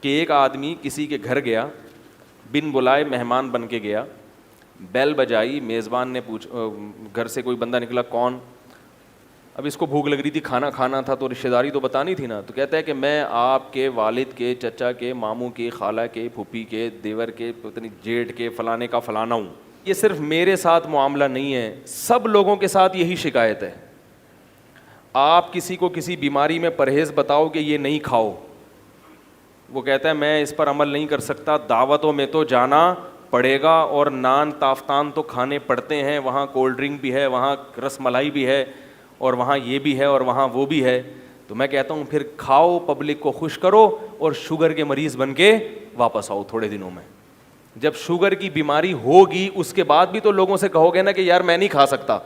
کہ ایک آدمی کسی کے گھر گیا, بن بلائے مہمان بن کے گیا, بیل بجائی, میزبان نے گھر سے کوئی بندہ نکلا, کون؟ اب اس کو بھوک لگ رہی تھی, کھانا کھانا تھا, تو رشتہ داری تو بتانی تھی نا. تو کہتا ہے کہ میں آپ کے والد کے, چچا کے, ماموں کے, خالہ کے, پھوپھی کے, دیور کے, پتنی جیٹھ کے, فلانے کا فلانا ہوں. یہ صرف میرے ساتھ معاملہ نہیں ہے, سب لوگوں کے ساتھ یہی شکایت ہے. آپ کسی کو کسی بیماری میں پرہیز بتاؤ کہ یہ نہیں کھاؤ, وہ کہتا ہے میں اس پر عمل نہیں کر سکتا, دعوتوں میں تو جانا پڑے گا اور نان تافتان تو کھانے پڑتے ہیں, وہاں کولڈ ڈرنک بھی ہے, وہاں رس ملائی بھی ہے, اور وہاں یہ بھی ہے, اور وہاں وہ بھی ہے. تو میں کہتا ہوں پھر کھاؤ, پبلک کو خوش کرو, اور شوگر کے مریض بن کے واپس آؤ تھوڑے دنوں میں. جب شوگر کی بیماری ہوگی اس کے بعد بھی تو لوگوں سے کہو گے نا کہ یار میں نہیں کھا سکتا.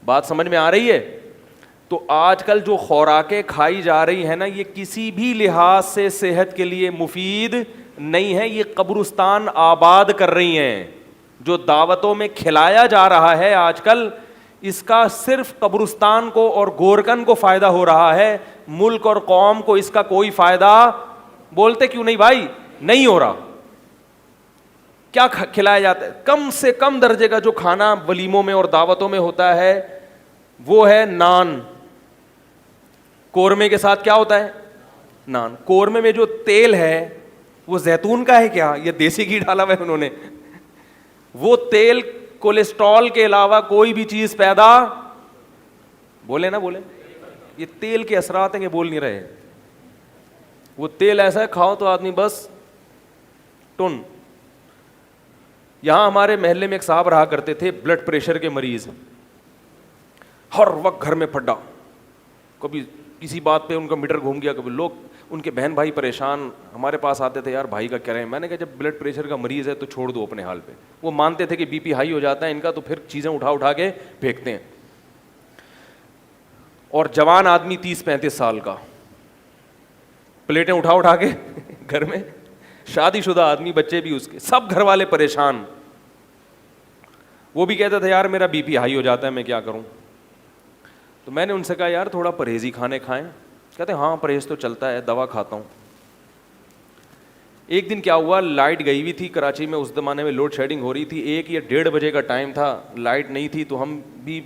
بات سمجھ میں آ رہی ہے؟ تو آج کل جو خوراکیں کھائی جا رہی ہیں نا, یہ کسی بھی لحاظ سے صحت کے لیے مفید نہیں ہے, یہ قبرستان آباد کر رہی ہیں. جو دعوتوں میں کھلایا جا رہا ہے آج کل, اس کا صرف قبرستان کو اور گورکن کو فائدہ ہو رہا ہے, ملک اور قوم کو اس کا کوئی فائدہ, بولتے کیوں نہیں بھائی, نہیں ہو رہا. کیا کھلایا جاتا ہے؟ کم سے کم درجے کا جو کھانا ولیموں میں اور دعوتوں میں ہوتا ہے وہ ہے نان. قورمے کے ساتھ کیا ہوتا ہے؟ نان. قورمے میں جو تیل ہے وہ زیتون کا ہے کیا, یہ دیسی گھی ڈالا ہوا ہے انہوں نے؟ وہ تیل کولیسٹرول کے علاوہ کوئی بھی چیز پیدا, بولے نا بولے, یہ تیل کے اثرات ہیں کہ بول نہیں رہے. وہ تیل ایسا ہے کھاؤ تو آدمی بس ٹن. یہاں ہمارے محلے میں ایک صاحب رہا کرتے تھے, بلڈ پریشر کے مریض, ہر وقت گھر میں پھڈا, کبھی کسی بات پہ ان کا میٹر گھوم گیا, کبھی لوگ ان کے بہن بھائی پریشان ہمارے پاس آتے تھے, یار بھائی کا کیا رہے ہیں. میں نے کہا جب بلڈ پریشر کا مریض ہے تو چھوڑ دو اپنے حال پہ. وہ مانتے تھے کہ بی پی ہائی ہو جاتا ہے ان کا, تو پھر چیزیں اٹھا کے پھینکتے ہیں. اور جوان آدمی 30-35 سال کا, پلیٹیں اٹھا کے گھر میں, شادی شدہ آدمی, بچے بھی اس کے, سب گھر والے پریشان. وہ بھی کہتا تھا یار میرا بی پی ہائی ہو جاتا ہے, میں کیا کروں. تو میں نے ان سے کہا یار تھوڑا پرہیزی کھانے کھائیں. کہتے ہیں ہاں پرہیز تو چلتا ہے, دوا کھاتا ہوں. ایک دن کیا ہوا, لائٹ گئی ہوئی تھی کراچی میں, اس زمانے میں لوڈ شیڈنگ ہو رہی تھی, 1 یا 1:30 بجے کا ٹائم تھا, لائٹ نہیں تھی. تو ہم بھی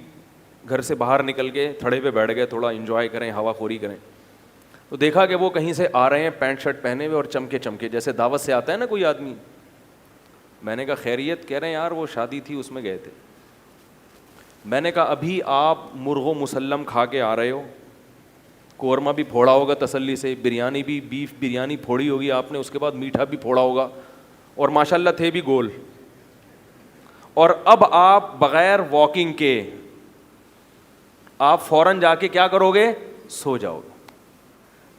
گھر سے باہر نکل کے تھڑے پہ بیٹھ گئے, تھوڑا انجوائے کریں, ہوا خوری کریں. تو دیکھا کہ وہ کہیں سے آ رہے ہیں پینٹ شرٹ پہنے ہوئے اور چمکے جیسے دعوت سے آتا ہے نا کوئی آدمی. میں نے کہا خیریت؟ کہہ رہے ہیں یار وہ شادی تھی اس میں گئے تھے. میں نے کہا ابھی آپ مرغ و مسلم کھا کے آ رہے ہو, قورمہ بھی پھوڑا ہوگا تسلی سے, بریانی بھی, بیف بریانی پھوڑی ہوگی آپ نے, اس کے بعد میٹھا بھی پھوڑا ہوگا, اور ماشاءاللہ تھے بھی گول. اور اب آپ بغیر واکنگ کے آپ فوراً جا کے کیا کرو گے؟ سو جاؤ گے.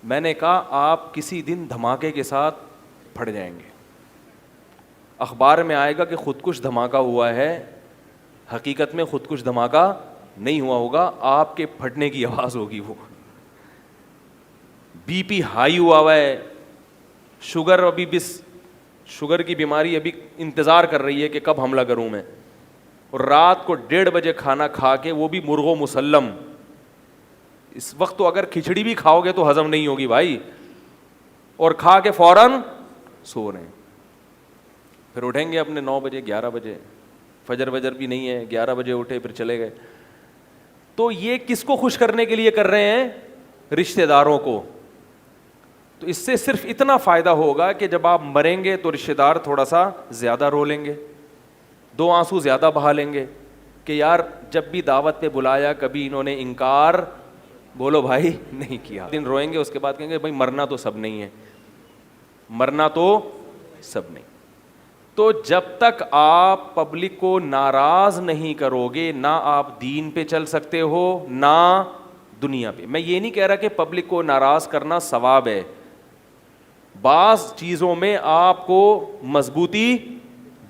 میں نے کہا آپ کسی دن دھماکے کے ساتھ پھٹ جائیں گے, اخبار میں آئے گا کہ خودکش دھماکہ ہوا ہے, حقیقت میں خودکش دھماکہ نہیں ہوا ہوگا, آپ کے پھٹنے کی آواز ہوگی. وہ بی پی ہائی ہوا ہے, شوگر ابھی شوگر کی بیماری ابھی انتظار کر رہی ہے کہ کب حملہ کروں میں, اور رات کو 1:30 بجے کھانا کھا کے, وہ بھی مرغ و مسلم. اس وقت تو اگر کھچڑی بھی کھاؤ گے تو ہضم نہیں ہوگی بھائی, اور کھا کے فوراً سو رہے ہیں. پھر اٹھیں گے اپنے 9 بجے 11 بجے, فجر بھی نہیں ہے, 11 بجے اٹھے پھر چلے گئے. تو یہ کس کو خوش کرنے کے لیے کر رہے ہیں؟ رشتہ داروں کو. تو اس سے صرف اتنا فائدہ ہوگا کہ جب آپ مریں گے تو رشتہ دار تھوڑا سا زیادہ رو لیں گے, 2 آنسو زیادہ بہا لیں گے کہ یار جب بھی دعوت پہ بلایا کبھی انہوں نے انکار, بولو بھائی, نہیں کیا. دن روئیں گے, اس کے بعد کہیں گے بھائی مرنا تو سب نہیں ہے, مرنا تو سب نہیں. تو جب تک آپ پبلک کو ناراض نہیں کرو گے, نہ آپ دین پہ چل سکتے ہو نہ دنیا پہ. میں یہ نہیں کہہ رہا کہ پبلک کو ناراض کرنا ثواب ہے, بعض چیزوں میں آپ کو مضبوطی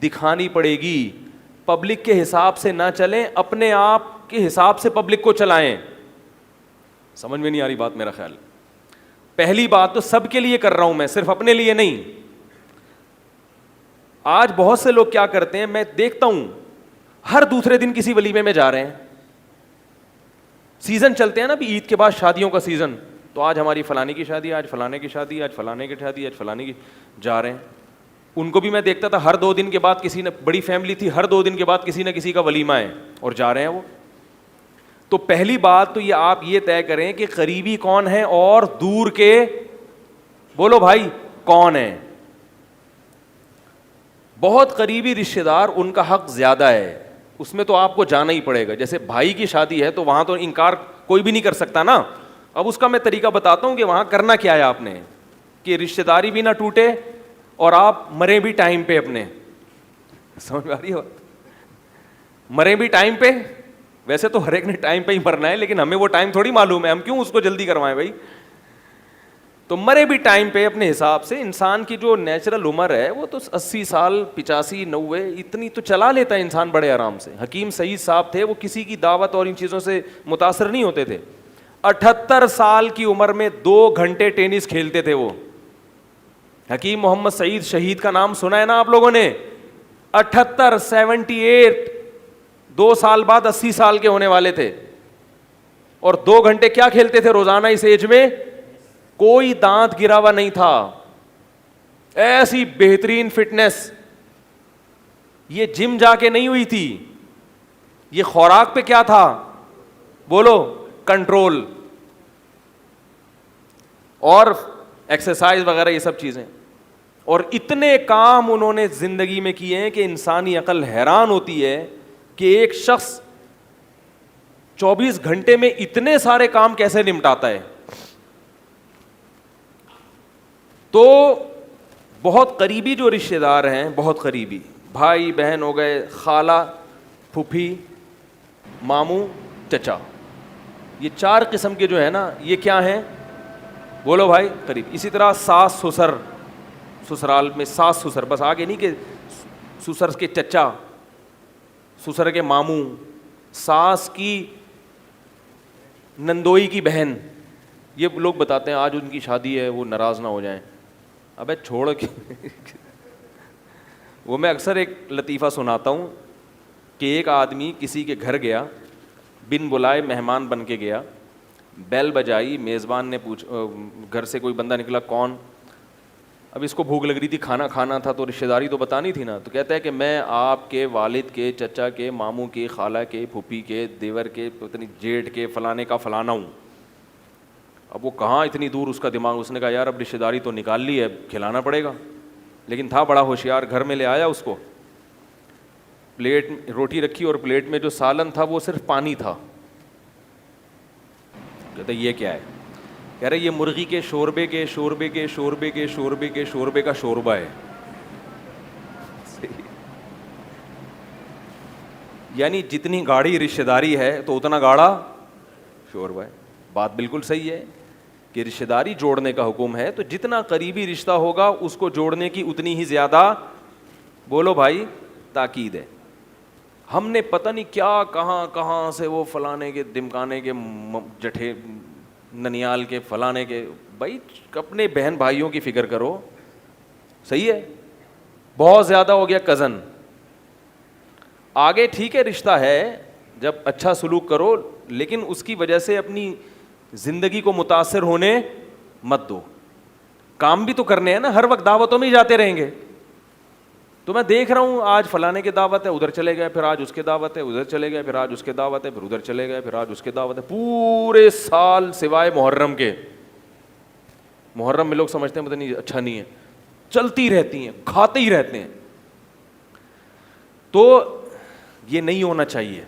دکھانی پڑے گی. پبلک کے حساب سے نہ چلیں, اپنے آپ کے حساب سے پبلک کو چلائیں. سمجھ میں نہیں آ رہی بات میرا خیال. پہلی بات تو سب کے لیے کر رہا ہوں میں, صرف اپنے لیے نہیں. آج بہت سے لوگ کیا کرتے ہیں, میں دیکھتا ہوں ہر دوسرے دن کسی ولیمے میں جا رہے ہیں. سیزن چلتے ہیں نا ابھی عید کے بعد شادیوں کا سیزن, تو آج ہماری فلانے کی شادی, آج فلانے کی شادی, آج فلانے کی شادی, آج فلانے کی, جا رہے ہیں. ان کو بھی میں دیکھتا تھا ہر 2 دن کے بعد کسی نے, بڑی فیملی تھی, ہر 2 دن کے بعد کسی نہ کسی کا ولیمہ ہے اور جا رہے ہیں وہ. تو پہلی بات تو یہ آپ یہ طے کریں کہ قریبی کون ہے اور دور کے بولو بھائی کون ہے. بہت قریبی رشتہ دار ان کا حق زیادہ ہے, اس میں تو آپ کو جانا ہی پڑے گا. جیسے بھائی کی شادی ہے تو وہاں تو انکار کوئی بھی نہیں کر سکتا نا. اب اس کا میں طریقہ بتاتا ہوں کہ وہاں کرنا کیا ہے آپ نے, کہ رشتہ داری بھی نہ ٹوٹے اور آپ مرے بھی ٹائم پہ اپنے. سمجھ میں آ رہی ہو, مرے بھی ٹائم پہ. ویسے تو ہر ایک نے ٹائم پہ ہی مرنا ہے, لیکن ہمیں وہ ٹائم تھوڑی معلوم ہے, ہم کیوں اس کو جلدی کروائیں بھائی. تو مرے بھی ٹائم پہ اپنے حساب سے. انسان کی جو نیچرل عمر ہے وہ تو 80 سال 85 90 اتنی تو چلا لیتا ہے انسان بڑے آرام سے. حکیم سعید صاحب تھے, وہ کسی کی دعوت اور ان چیزوں سے متاثر نہیں ہوتے تھے. 78 سال کی عمر میں 2 گھنٹے ٹینس کھیلتے تھے وہ. حکیم محمد سعید شہید کا نام سنا ہے نا آپ لوگوں نے. 78 2 سال بعد 80 سال کے ہونے والے تھے, اور 2 گھنٹے کیا کھیلتے تھے روزانہ اس ایج میں. کوئی دانت گرا ہوا نہیں تھا, ایسی بہترین فٹنس. یہ جم جا کے نہیں ہوئی تھی, یہ خوراک پہ کیا تھا بولو, کنٹرول اور ایکسرسائز وغیرہ یہ سب چیزیں. اور اتنے کام انہوں نے زندگی میں کیے ہیں کہ انسانی عقل حیران ہوتی ہے کہ ایک شخص 24 گھنٹے میں اتنے سارے کام کیسے نمٹاتا ہے. تو بہت قریبی جو رشتہ دار ہیں, بہت قریبی بھائی بہن ہو گئے, خالہ پھوپھی ماموں چچا, یہ 4 قسم کے جو ہے نا, یہ کیا ہیں بولو بھائی قریب. اسی طرح ساس سسر, سسرال میں ساس سسر, بس آگے نہیں کہ سسر کے چچا, سسر کے ماموں, ساس کی نندوئی کی بہن. یہ لوگ بتاتے ہیں آج ان کی شادی ہے, وہ ناراض نہ ہو جائیں. ابے چھوڑ کے وہ میں اکثر ایک لطیفہ سناتا ہوں کہ ایک آدمی کسی کے گھر گیا, بن بلائے مہمان بن کے گیا. بیل بجائی, میزبان نے گھر سے کوئی بندہ نکلا, کون. اب اس کو بھوک لگ رہی تھی, کھانا کھانا تھا, تو رشتہ داری تو بتانی تھی نا. تو کہتا ہے کہ میں آپ کے والد کے, چچا کے, ماموں کے, خالہ کے, پھوپھی کے, دیور کے, پتنی جیٹھ کے, فلانے کا فلانا ہوں. اب وہ کہاں اتنی دور اس کا دماغ. اس نے کہا یار اب رشتہ داری تو نکال لی ہے, کھلانا پڑے گا. لیکن تھا بڑا ہوشیار, گھر میں لے آیا اس کو, پلیٹ روٹی رکھی اور پلیٹ میں جو سالن تھا وہ صرف پانی تھا. کہتا یہ کیا ہے؟ کہہ رہے یہ مرغی کے شوربے کے شوربے کے شوربے کے شوربے کے شوربے کا شوربہ ہے. یعنی جتنی گاڑی رشتہ داری ہے تو اتنا گاڑا شوربہ ہے. بات بالکل صحیح ہے کہ رشتہ داری جوڑنے کا حکم ہے, تو جتنا قریبی رشتہ ہوگا اس کو جوڑنے کی اتنی ہی زیادہ بولو بھائی تاکید ہے. ہم نے پتہ نہیں کیا کہاں کہاں سے وہ فلانے کے دمکانے کے جٹھے ننیال کے فلانے کے. بھائی اپنے بہن بھائیوں کی فکر کرو, صحیح ہے. بہت زیادہ ہو گیا کزن. آگے ٹھیک ہے رشتہ ہے, جب اچھا سلوک کرو, لیکن اس کی وجہ سے اپنی زندگی کو متاثر ہونے مت دو. کام بھی تو کرنے ہیں نا, ہر وقت دعوتوں میں ہی جاتے رہیں گے. تو میں دیکھ رہا ہوں آج فلانے کی دعوت ہے, ادھر چلے گئے, پھر آج اس کے دعوت ہے, ادھر چلے گئے, پھر آج اس کے دعوت ہے, پھر ادھر چلے گئے, پھر آج اس کے دعوت ہے. پورے سال سوائے محرم کے, محرم میں لوگ سمجھتے ہیں پتہ نہیں اچھا نہیں ہے, چلتی رہتی ہیں, کھاتے ہی رہتے ہیں. تو یہ نہیں ہونا چاہیے.